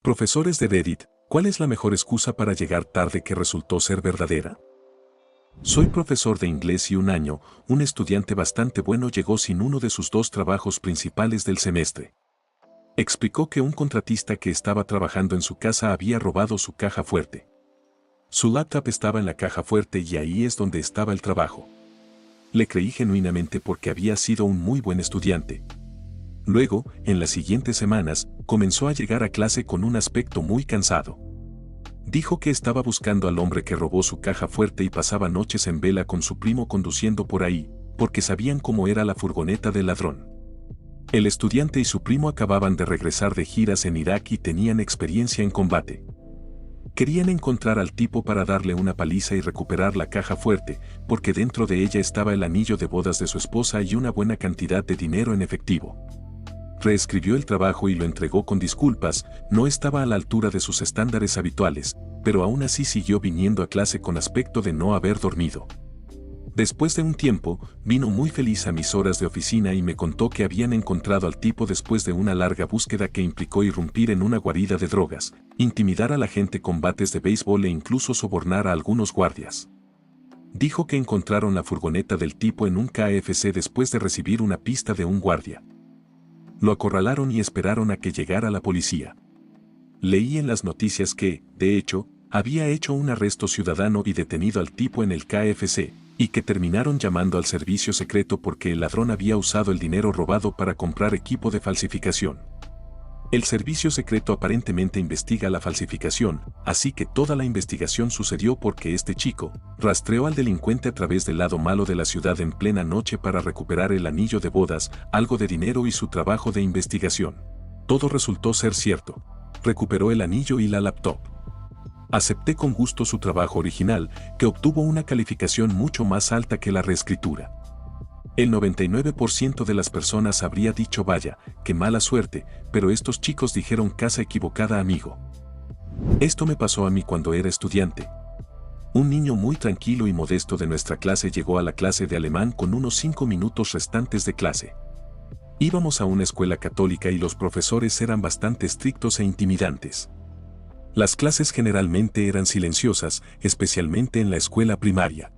Profesores de Reddit, ¿cuál es la mejor excusa para llegar tarde que resultó ser verdadera? Soy profesor de inglés y un año, un estudiante bastante bueno llegó sin uno de sus dos trabajos principales del semestre. Explicó que un contratista que estaba trabajando en su casa había robado su caja fuerte. Su laptop estaba en la caja fuerte y ahí es donde estaba el trabajo. Le creí genuinamente porque había sido un muy buen estudiante. Luego, en las siguientes semanas, comenzó a llegar a clase con un aspecto muy cansado. Dijo que estaba buscando al hombre que robó su caja fuerte y pasaba noches en vela con su primo conduciendo por ahí, porque sabían cómo era la furgoneta del ladrón. El estudiante y su primo acababan de regresar de giras en Irak y tenían experiencia en combate. Querían encontrar al tipo para darle una paliza y recuperar la caja fuerte, porque dentro de ella estaba el anillo de bodas de su esposa y una buena cantidad de dinero en efectivo. Reescribió el trabajo y lo entregó con disculpas, no estaba a la altura de sus estándares habituales, pero aún así siguió viniendo a clase con aspecto de no haber dormido. Después de un tiempo, vino muy feliz a mis horas de oficina y me contó que habían encontrado al tipo después de una larga búsqueda que implicó irrumpir en una guarida de drogas, intimidar a la gente con bates de béisbol e incluso sobornar a algunos guardias. Dijo que encontraron la furgoneta del tipo en un KFC después de recibir una pista de un guardia. Lo acorralaron y esperaron a que llegara la policía. Leí en las noticias que, de hecho, había hecho un arresto ciudadano y detenido al tipo en el KFC, y que terminaron llamando al servicio secreto porque el ladrón había usado el dinero robado para comprar equipo de falsificación. El servicio secreto aparentemente investiga la falsificación, así que toda la investigación sucedió porque este chico rastreó al delincuente a través del lado malo de la ciudad en plena noche para recuperar el anillo de bodas, algo de dinero y su trabajo de investigación. Todo resultó ser cierto. Recuperó el anillo y la laptop. Acepté con gusto su trabajo original, que obtuvo una calificación mucho más alta que la reescritura. El 99% de las personas habría dicho vaya, qué mala suerte, pero estos chicos dijeron casa equivocada amigo. Esto me pasó a mí cuando era estudiante. Un niño muy tranquilo y modesto de nuestra clase llegó a la clase de alemán con unos 5 minutos restantes de clase. Íbamos a una escuela católica y los profesores eran bastante estrictos e intimidantes. Las clases generalmente eran silenciosas, especialmente en la escuela primaria.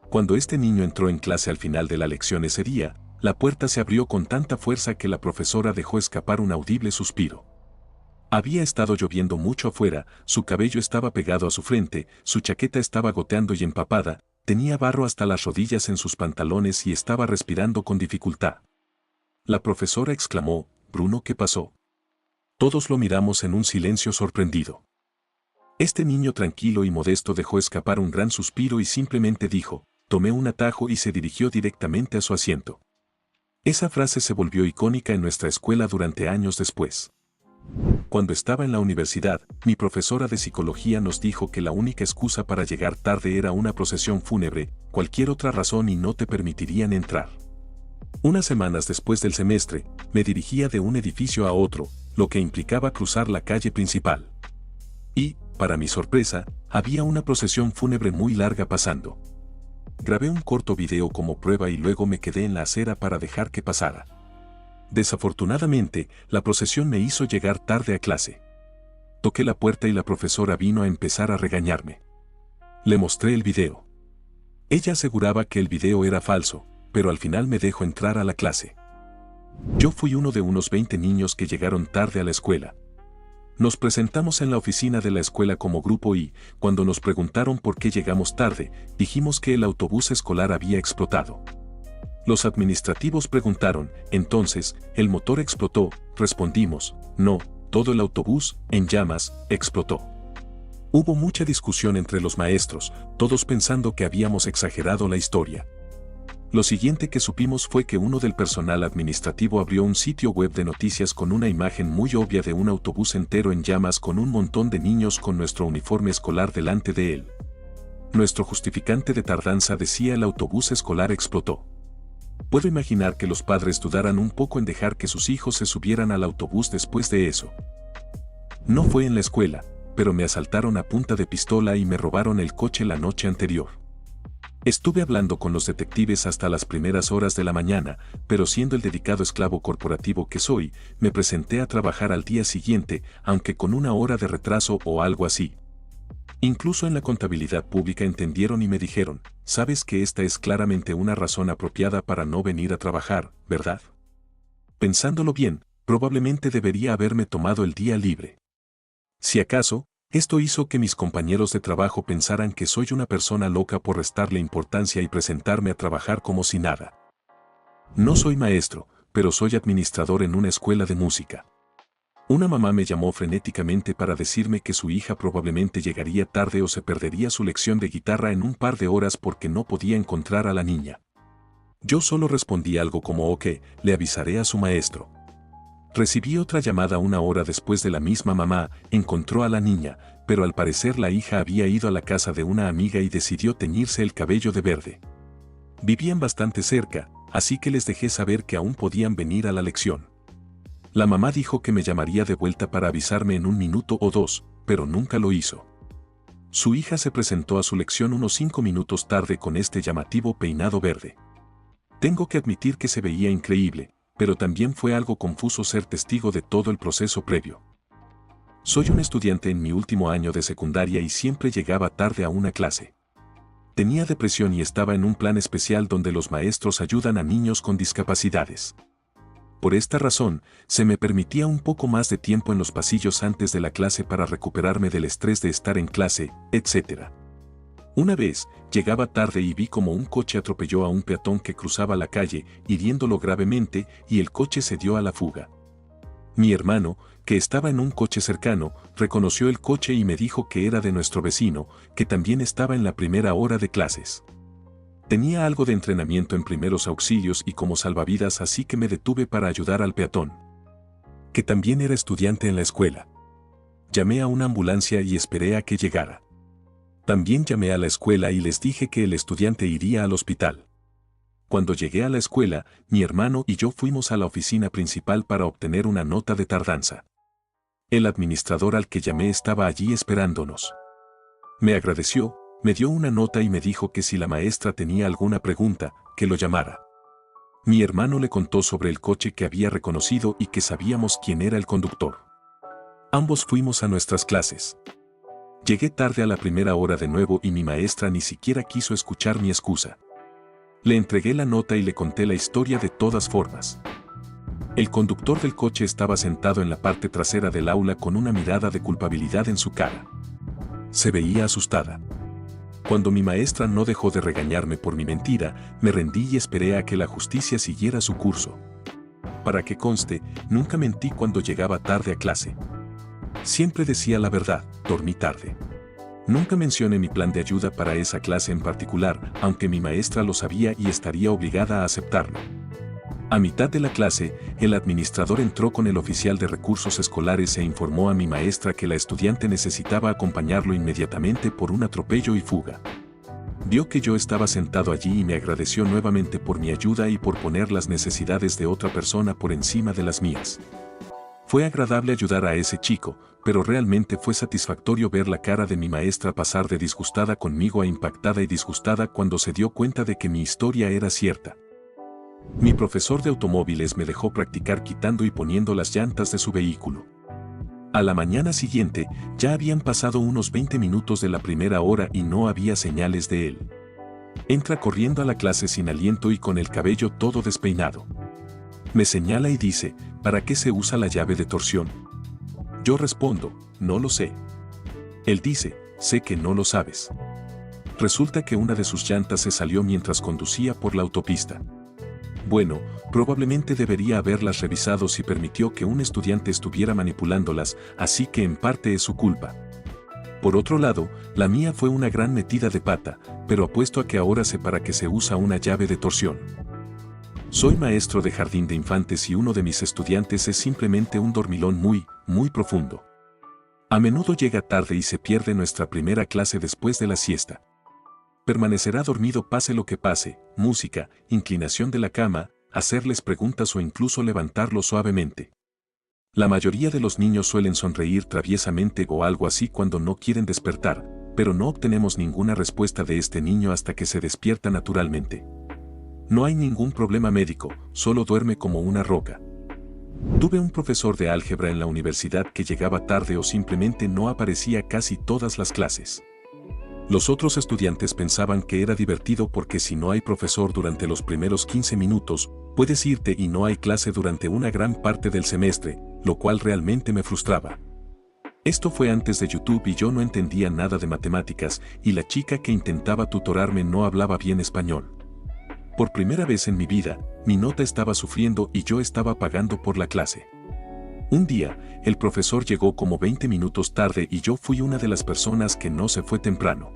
Cuando este niño entró en clase al final de la lección ese día, la puerta se abrió con tanta fuerza que la profesora dejó escapar un audible suspiro. Había estado lloviendo mucho afuera, su cabello estaba pegado a su frente, su chaqueta estaba goteando y empapada, tenía barro hasta las rodillas en sus pantalones y estaba respirando con dificultad. La profesora exclamó, «Bruno, ¿qué pasó?». Todos lo miramos en un silencio sorprendido. Este niño tranquilo y modesto dejó escapar un gran suspiro y simplemente dijo, «Tomé un atajo» y se dirigió directamente a su asiento. Esa frase se volvió icónica en nuestra escuela durante años después. Cuando estaba en la universidad, mi profesora de psicología nos dijo que la única excusa para llegar tarde era una procesión fúnebre, cualquier otra razón y no te permitirían entrar. Unas semanas después del semestre, me dirigía de un edificio a otro, lo que implicaba cruzar la calle principal. Y, para mi sorpresa, había una procesión fúnebre muy larga pasando. Grabé un corto video como prueba y luego me quedé en la acera para dejar que pasara. Desafortunadamente, la procesión me hizo llegar tarde a clase. Toqué la puerta y la profesora vino a empezar a regañarme. Le mostré el video. Ella aseguraba que el video era falso, pero al final me dejó entrar a la clase. Yo fui uno de unos 20 niños que llegaron tarde a la escuela. Nos presentamos en la oficina de la escuela como grupo y, cuando nos preguntaron por qué llegamos tarde, dijimos que el autobús escolar había explotado. Los administrativos preguntaron, entonces, ¿el motor explotó? Respondimos, no, todo el autobús, en llamas, explotó. Hubo mucha discusión entre los maestros, todos pensando que habíamos exagerado la historia. Lo siguiente que supimos fue que uno del personal administrativo abrió un sitio web de noticias con una imagen muy obvia de un autobús entero en llamas con un montón de niños con nuestro uniforme escolar delante de él. Nuestro justificante de tardanza decía el autobús escolar explotó. Puedo imaginar que los padres dudaran un poco en dejar que sus hijos se subieran al autobús después de eso. No fue en la escuela, pero me asaltaron a punta de pistola y me robaron el coche la noche anterior. Estuve hablando con los detectives hasta las primeras horas de la mañana, pero siendo el dedicado esclavo corporativo que soy, me presenté a trabajar al día siguiente, aunque con una hora de retraso o algo así. Incluso en la contabilidad pública entendieron y me dijeron, sabes que esta es claramente una razón apropiada para no venir a trabajar, ¿verdad? Pensándolo bien, probablemente debería haberme tomado el día libre. Si acaso, esto hizo que mis compañeros de trabajo pensaran que soy una persona loca por restarle importancia y presentarme a trabajar como si nada. No soy maestro, pero soy administrador en una escuela de música. Una mamá me llamó frenéticamente para decirme que su hija probablemente llegaría tarde o se perdería su lección de guitarra en un par de horas porque no podía encontrar a la niña. Yo solo respondí algo como ok, le avisaré a su maestro. Recibí otra llamada una hora después de la misma mamá, encontró a la niña, pero al parecer la hija había ido a la casa de una amiga y decidió teñirse el cabello de verde. Vivían bastante cerca, así que les dejé saber que aún podían venir a la lección. La mamá dijo que me llamaría de vuelta para avisarme en un minuto o dos, pero nunca lo hizo. Su hija se presentó a su lección unos 5 minutos tarde con este llamativo peinado verde. Tengo que admitir que se veía increíble, pero también fue algo confuso ser testigo de todo el proceso previo. Soy un estudiante en mi último año de secundaria y siempre llegaba tarde a una clase. Tenía depresión y estaba en un plan especial donde los maestros ayudan a niños con discapacidades. Por esta razón, se me permitía un poco más de tiempo en los pasillos antes de la clase para recuperarme del estrés de estar en clase, etc. Una vez, llegaba tarde y vi como un coche atropelló a un peatón que cruzaba la calle, hiriéndolo gravemente, y el coche se dio a la fuga. Mi hermano, que estaba en un coche cercano, reconoció el coche y me dijo que era de nuestro vecino, que también estaba en la primera hora de clases. Tenía algo de entrenamiento en primeros auxilios y como salvavidas, así que me detuve para ayudar al peatón, que también era estudiante en la escuela. Llamé a una ambulancia y esperé a que llegara. También llamé a la escuela y les dije que el estudiante iría al hospital. Cuando llegué a la escuela, mi hermano y yo fuimos a la oficina principal para obtener una nota de tardanza. El administrador al que llamé estaba allí esperándonos. Me agradeció, me dio una nota y me dijo que si la maestra tenía alguna pregunta, que lo llamara. Mi hermano le contó sobre el coche que había reconocido y que sabíamos quién era el conductor. Ambos fuimos a nuestras clases. Llegué tarde a la primera hora de nuevo y mi maestra ni siquiera quiso escuchar mi excusa. Le entregué la nota y le conté la historia de todas formas. El conductor del coche estaba sentado en la parte trasera del aula con una mirada de culpabilidad en su cara. Se veía asustada. Cuando mi maestra no dejó de regañarme por mi mentira, me rendí y esperé a que la justicia siguiera su curso. Para que conste, nunca mentí cuando llegaba tarde a clase. Siempre decía la verdad, dormí tarde. Nunca mencioné mi plan de ayuda para esa clase en particular, aunque mi maestra lo sabía y estaría obligada a aceptarlo. A mitad de la clase, el administrador entró con el oficial de recursos escolares e informó a mi maestra que la estudiante necesitaba acompañarlo inmediatamente por un atropello y fuga. Vio que yo estaba sentado allí y me agradeció nuevamente por mi ayuda y por poner las necesidades de otra persona por encima de las mías. Fue agradable ayudar a ese chico, pero realmente fue satisfactorio ver la cara de mi maestra pasar de disgustada conmigo a impactada y disgustada cuando se dio cuenta de que mi historia era cierta. Mi profesor de automóviles me dejó practicar quitando y poniendo las llantas de su vehículo. A la mañana siguiente, ya habían pasado unos 20 minutos de la primera hora y no había señales de él. Entra corriendo a la clase sin aliento y con el cabello todo despeinado. Me señala y dice, ¿para qué se usa la llave de torsión? Yo respondo, no lo sé. Él dice, sé que no lo sabes. Resulta que una de sus llantas se salió mientras conducía por la autopista. Bueno, probablemente debería haberlas revisado si permitió que un estudiante estuviera manipulándolas, así que en parte es su culpa. Por otro lado, la mía fue una gran metida de pata, pero apuesto a que ahora sé para qué se usa una llave de torsión. Soy maestro de jardín de infantes y uno de mis estudiantes es simplemente un dormilón muy profundo. A menudo llega tarde y se pierde nuestra primera clase después de la siesta. Permanecerá dormido pase lo que pase, música, inclinación de la cama, hacerles preguntas o incluso levantarlo suavemente. La mayoría de los niños suelen sonreír traviesamente o algo así cuando no quieren despertar, pero no obtenemos ninguna respuesta de este niño hasta que se despierta naturalmente. No hay ningún problema médico, solo duerme como una roca. Tuve un profesor de álgebra en la universidad que llegaba tarde o simplemente no aparecía casi todas las clases. Los otros estudiantes pensaban que era divertido porque si no hay profesor durante los primeros 15 minutos, puedes irte y no hay clase durante una gran parte del semestre, lo cual realmente me frustraba. Esto fue antes de YouTube y yo no entendía nada de matemáticas y la chica que intentaba tutorarme no hablaba bien español. Por primera vez en mi vida, mi nota estaba sufriendo y yo estaba pagando por la clase. Un día, el profesor llegó como 20 minutos tarde y yo fui una de las personas que no se fue temprano.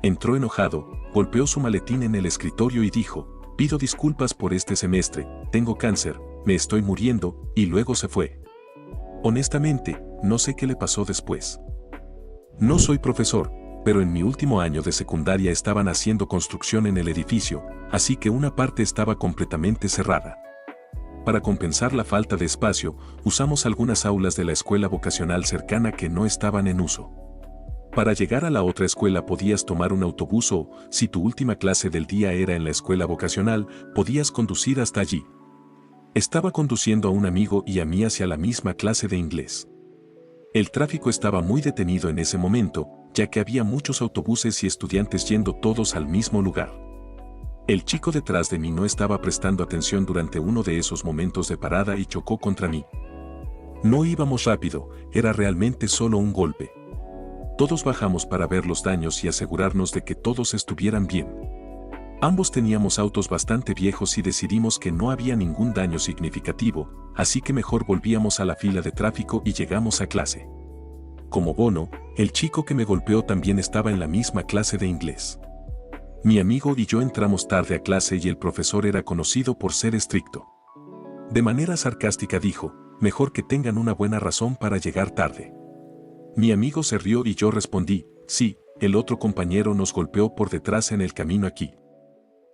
Entró enojado, golpeó su maletín en el escritorio y dijo, pido disculpas por este semestre, tengo cáncer, me estoy muriendo, y luego se fue. Honestamente, no sé qué le pasó después. No soy profesor, pero en mi último año de secundaria estaban haciendo construcción en el edificio, así que una parte estaba completamente cerrada. Para compensar la falta de espacio, usamos algunas aulas de la escuela vocacional cercana que no estaban en uso. Para llegar a la otra escuela podías tomar un autobús o, si tu última clase del día era en la escuela vocacional, podías conducir hasta allí. Estaba conduciendo a un amigo y a mí hacia la misma clase de inglés. El tráfico estaba muy detenido en ese momento, ya que había muchos autobuses y estudiantes yendo todos al mismo lugar. El chico detrás de mí no estaba prestando atención durante uno de esos momentos de parada y chocó contra mí. No íbamos rápido, era realmente solo un golpe. Todos bajamos para ver los daños y asegurarnos de que todos estuvieran bien. Ambos teníamos autos bastante viejos y decidimos que no había ningún daño significativo, así que mejor volvíamos a la fila de tráfico y llegamos a clase. Como bono, el chico que me golpeó también estaba en la misma clase de inglés. Mi amigo y yo entramos tarde a clase y el profesor era conocido por ser estricto. De manera sarcástica dijo, mejor que tengan una buena razón para llegar tarde. Mi amigo se rió y yo respondí, sí, el otro compañero nos golpeó por detrás en el camino aquí.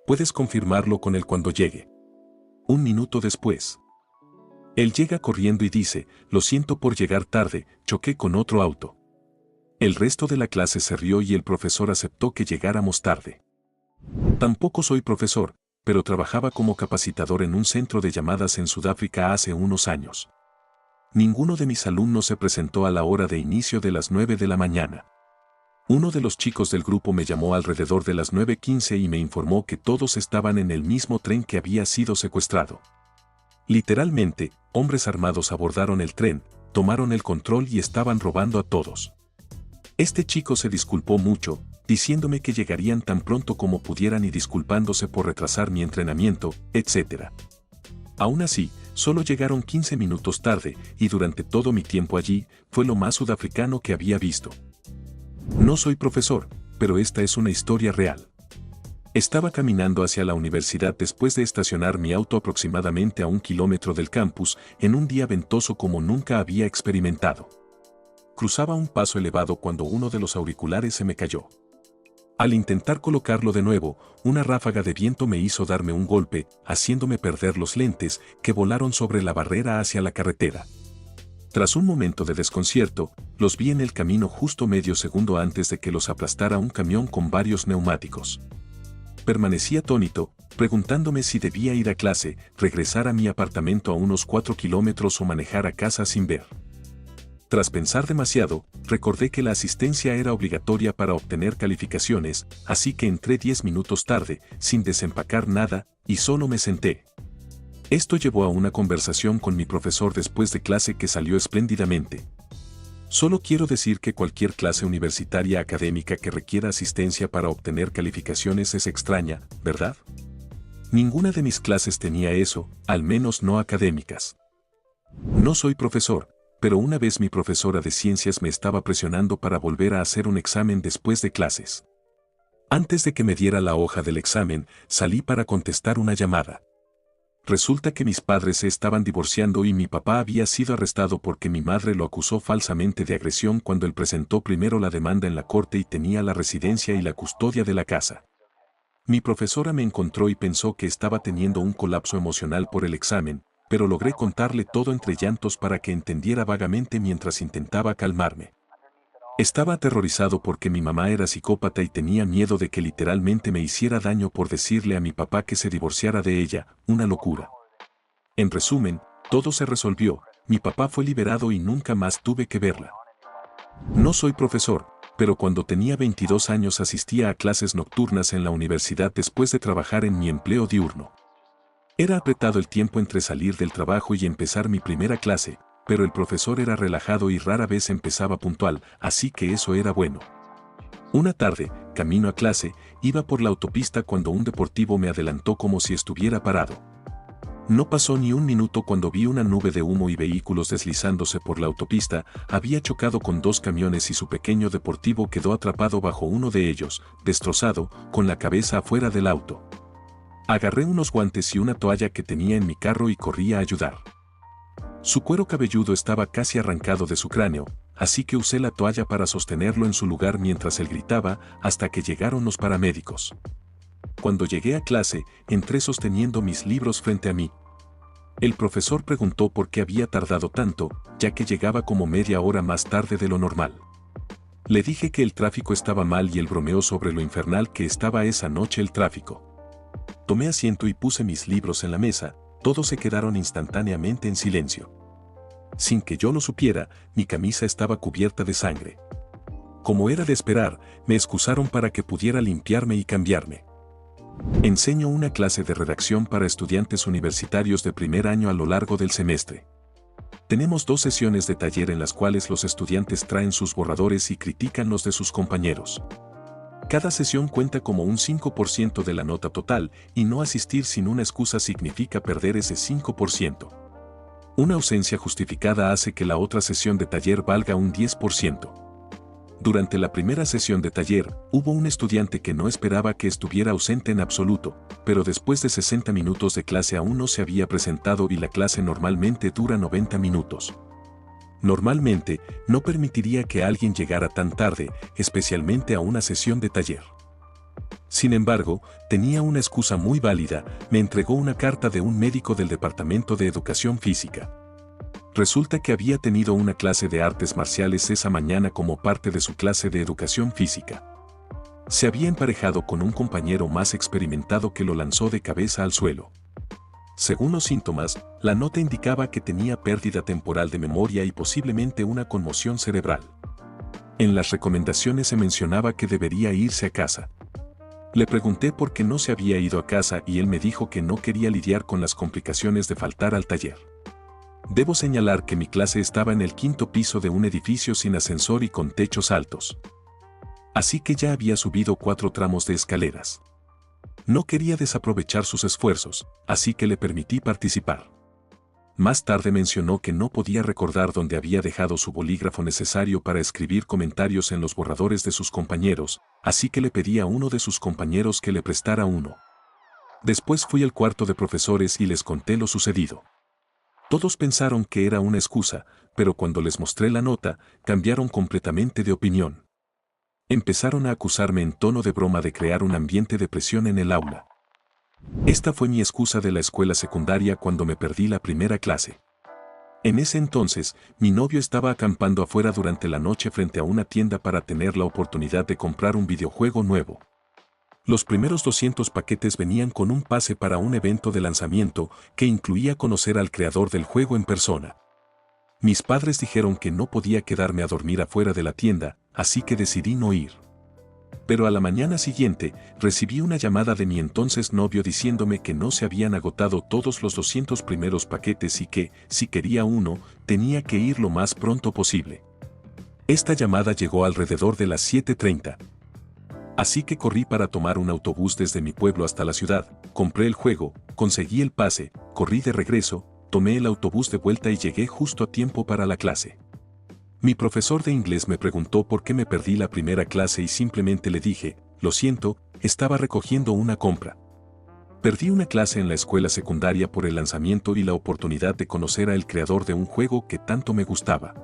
Puedes confirmarlo con él cuando llegue. Un minuto después. Él llega corriendo y dice, lo siento por llegar tarde, choqué con otro auto. El resto de la clase se rió y el profesor aceptó que llegáramos tarde. Tampoco soy profesor, pero trabajaba como capacitador en un centro de llamadas en Sudáfrica hace unos años. Ninguno de mis alumnos se presentó a la hora de inicio de las 9 de la mañana. Uno de los chicos del grupo me llamó alrededor de las 9:15 y me informó que todos estaban en el mismo tren que había sido secuestrado. Literalmente, hombres armados abordaron el tren, tomaron el control y estaban robando a todos. Este chico se disculpó mucho, diciéndome que llegarían tan pronto como pudieran y disculpándose por retrasar mi entrenamiento, etc. Aún así, solo llegaron 15 minutos tarde, y durante todo mi tiempo allí, fue lo más sudafricano que había visto. No soy profesor, pero esta es una historia real. Estaba caminando hacia la universidad después de estacionar mi auto aproximadamente a 1 kilómetro del campus, en un día ventoso como nunca había experimentado. Cruzaba un paso elevado cuando uno de los auriculares se me cayó. Al intentar colocarlo de nuevo, una ráfaga de viento me hizo darme un golpe, haciéndome perder los lentes, que volaron sobre la barrera hacia la carretera. Tras un momento de desconcierto, los vi en el camino justo medio segundo antes de que los aplastara un camión con varios neumáticos. Permanecí atónito, preguntándome si debía ir a clase, regresar a mi apartamento a unos 4 kilómetros o manejar a casa sin ver. Tras pensar demasiado, recordé que la asistencia era obligatoria para obtener calificaciones, así que entré 10 minutos tarde, sin desempacar nada, y solo me senté. Esto llevó a una conversación con mi profesor después de clase que salió espléndidamente. Solo quiero decir que cualquier clase universitaria académica que requiera asistencia para obtener calificaciones es extraña, ¿verdad? Ninguna de mis clases tenía eso, al menos no académicas. No soy profesor, pero una vez mi profesora de ciencias me estaba presionando para volver a hacer un examen después de clases. Antes de que me diera la hoja del examen, salí para contestar una llamada. Resulta que mis padres se estaban divorciando y mi papá había sido arrestado porque mi madre lo acusó falsamente de agresión cuando él presentó primero la demanda en la corte y tenía la residencia y la custodia de la casa. Mi profesora me encontró y pensó que estaba teniendo un colapso emocional por el examen, pero logré contarle todo entre llantos para que entendiera vagamente mientras intentaba calmarme. Estaba aterrorizado porque mi mamá era psicópata y tenía miedo de que literalmente me hiciera daño por decirle a mi papá que se divorciara de ella, una locura. En resumen, todo se resolvió, mi papá fue liberado y nunca más tuve que verla. No soy profesor, pero cuando tenía 22 años asistía a clases nocturnas en la universidad después de trabajar en mi empleo diurno. Era apretado el tiempo entre salir del trabajo y empezar mi primera clase, pero el profesor era relajado y rara vez empezaba puntual, así que eso era bueno. Una tarde, camino a clase, iba por la autopista cuando un deportivo me adelantó como si estuviera parado. No pasó ni un minuto cuando vi una nube de humo y vehículos deslizándose por la autopista, había chocado con dos camiones y su pequeño deportivo quedó atrapado bajo uno de ellos, destrozado, con la cabeza afuera del auto. Agarré unos guantes y una toalla que tenía en mi carro y corrí a ayudar. Su cuero cabelludo estaba casi arrancado de su cráneo, así que usé la toalla para sostenerlo en su lugar mientras él gritaba, hasta que llegaron los paramédicos. Cuando llegué a clase, entré sosteniendo mis libros frente a mí. El profesor preguntó por qué había tardado tanto, ya que llegaba como media hora más tarde de lo normal. Le dije que el tráfico estaba mal y él bromeó sobre lo infernal que estaba esa noche el tráfico. Tomé asiento y puse mis libros en la mesa. Todos se quedaron instantáneamente en silencio. Sin que yo lo supiera, mi camisa estaba cubierta de sangre. Como era de esperar, me excusaron para que pudiera limpiarme y cambiarme. Enseño una clase de redacción para estudiantes universitarios de primer año a lo largo del semestre. Tenemos 2 sesiones de taller en las cuales los estudiantes traen sus borradores y critican los de sus compañeros. Cada sesión cuenta como un 5% de la nota total, y no asistir sin una excusa significa perder ese 5%. Una ausencia justificada hace que la otra sesión de taller valga un 10%. Durante la primera sesión de taller, hubo un estudiante que no esperaba que estuviera ausente en absoluto, pero después de 60 minutos de clase aún no se había presentado y la clase normalmente dura 90 minutos. Normalmente, no permitiría que alguien llegara tan tarde, especialmente a una sesión de taller. Sin embargo, tenía una excusa muy válida, me entregó una carta de un médico del Departamento de Educación Física. Resulta que había tenido una clase de artes marciales esa mañana como parte de su clase de educación física. Se había emparejado con un compañero más experimentado que lo lanzó de cabeza al suelo. Según los síntomas, la nota indicaba que tenía pérdida temporal de memoria y posiblemente una conmoción cerebral. En las recomendaciones se mencionaba que debería irse a casa. Le pregunté por qué no se había ido a casa y él me dijo que no quería lidiar con las complicaciones de faltar al taller. Debo señalar que mi clase estaba en el 5º piso de un edificio sin ascensor y con techos altos. Así que ya había subido 4 tramos de escaleras. No quería desaprovechar sus esfuerzos, así que le permití participar. Más tarde mencionó que no podía recordar dónde había dejado su bolígrafo necesario para escribir comentarios en los borradores de sus compañeros, así que le pedí a uno de sus compañeros que le prestara uno. Después fui al cuarto de profesores y les conté lo sucedido. Todos pensaron que era una excusa, pero cuando les mostré la nota, cambiaron completamente de opinión. Empezaron a acusarme en tono de broma de crear un ambiente de presión en el aula. Esta fue mi excusa de la escuela secundaria cuando me perdí la primera clase. En ese entonces, mi novio estaba acampando afuera durante la noche frente a una tienda para tener la oportunidad de comprar un videojuego nuevo. Los primeros 200 paquetes venían con un pase para un evento de lanzamiento que incluía conocer al creador del juego en persona. Mis padres dijeron que no podía quedarme a dormir afuera de la tienda, así que decidí no ir. Pero a la mañana siguiente, recibí una llamada de mi entonces novio diciéndome que no se habían agotado todos los 200 primeros paquetes y que, si quería uno, tenía que ir lo más pronto posible. Esta llamada llegó alrededor de las 7:30. Así que corrí para tomar un autobús desde mi pueblo hasta la ciudad, compré el juego, conseguí el pase, corrí de regreso, tomé el autobús de vuelta y llegué justo a tiempo para la clase. Mi profesor de inglés me preguntó por qué me perdí la primera clase y simplemente le dije, lo siento, estaba recogiendo una compra. Perdí una clase en la escuela secundaria por el lanzamiento y la oportunidad de conocer al creador de un juego que tanto me gustaba.